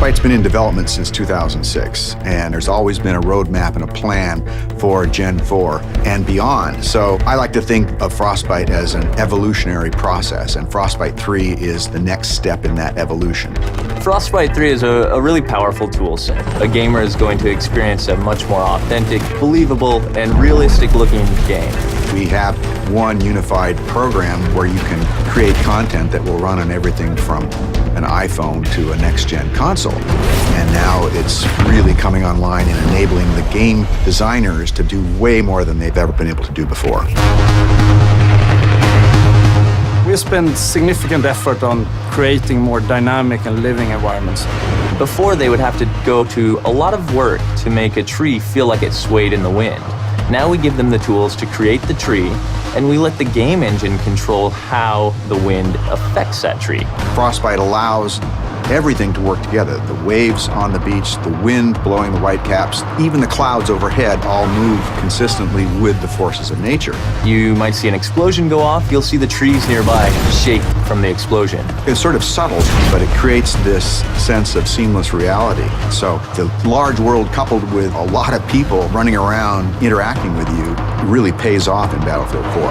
Frostbite's been in development since 2006, and there's always been a roadmap and a plan for Gen 4 and beyond. So I like to think of Frostbite as an evolutionary process, and Frostbite 3 is the next step in that evolution. Frostbite 3 is a really powerful tool set. A gamer is going to experience a much more authentic, believable, and realistic-looking game. We have one unified program where you can create content that will run on everything from an iPhone to a next-gen console. And now it's really coming online and enabling the game designers to do way more than they've ever been able to do before. We spend significant effort on creating more dynamic and living environments. Before, they would have to go to a lot of work to make a tree feel like it swayed in the wind. Now we give them the tools to create the tree, and we let the game engine control how the wind affects that tree. Frostbite allows everything to work together. The waves on the beach, the wind blowing the whitecaps, even the clouds overhead all move consistently with the forces of nature. You might see an explosion go off, you'll see the trees nearby shake from the explosion. It's sort of subtle, but it creates this sense of seamless reality. So the large world coupled with a lot of people running around interacting with you really pays off in Battlefield 4.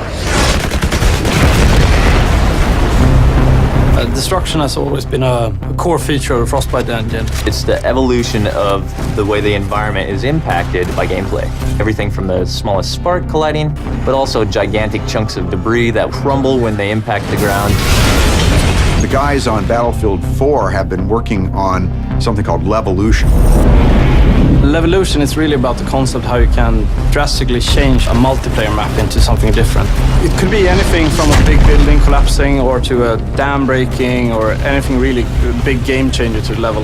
Destruction has always been a core feature of the Frostbite engine. It's the evolution of the way the environment is impacted by gameplay. Everything from the smallest spark colliding, but also gigantic chunks of debris that crumble when they impact the ground. The guys on Battlefield 4 have been working on something called Levolution. Levolution is really about the concept how you can drastically change a multiplayer map into something different. It could be anything from a big building collapsing or to a dam breaking or anything really big game changer to the level.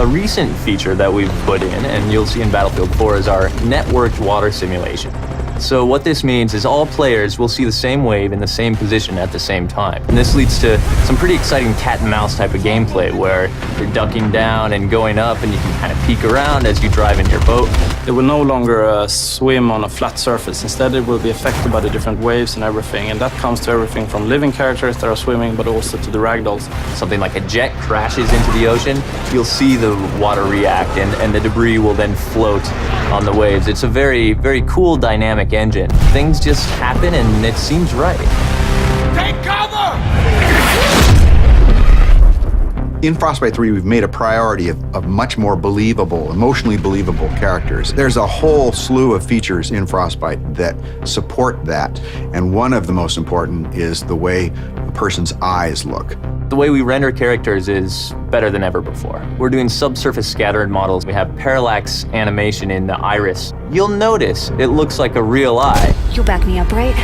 A recent feature that we've put in, and you'll see in Battlefield 4, is our networked water simulation. So what this means is all players will see the same wave in the same position at the same time. And this leads to some pretty exciting cat and mouse type of gameplay where you're ducking down and going up and you can kind of peek around as you drive in your boat. It will no longer swim on a flat surface. Instead, it will be affected by the different waves and everything. And that comes to everything from living characters that are swimming, but also to the ragdolls. Something like a jet crashes into the ocean, you'll see the water react and the debris will then float on the waves. It's a very, very cool dynamic engine. Things just happen and it seems right. Take cover! In Frostbite 3, we've made a priority of much more believable, emotionally believable characters. There's a whole slew of features in Frostbite that support that, and one of the most important is the way a person's eyes look. The way we render characters is better than ever before. We're doing subsurface scattered models. We have parallax animation in the iris. You'll notice it looks like a real eye. You'll back me up, right?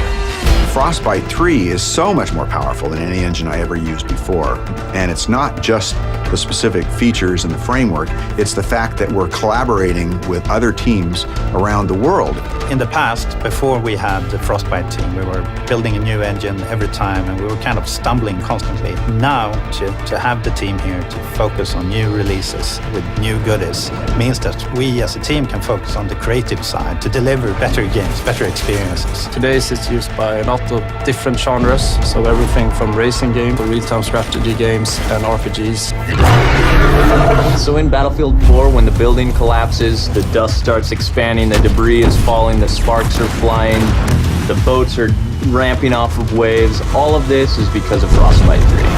Frostbite 3 is so much more powerful than any engine I ever used before. And it's not just the specific features and the framework, it's the fact that we're collaborating with other teams around the world. In the past, before we had the Frostbite team, we were building a new engine every time and we were kind of stumbling constantly. Now, to have the team here to focus on new releases with new goodies means that we as a team can focus on the creative side to deliver better games, better experiences. Today it's used by a lot of different genres, so everything from racing games to real-time strategy games and RPGs. So in Battlefield 4, when the building collapses, the dust starts expanding, the debris is falling, the sparks are flying, the boats are ramping off of waves, all of this is because of Frostbite 3.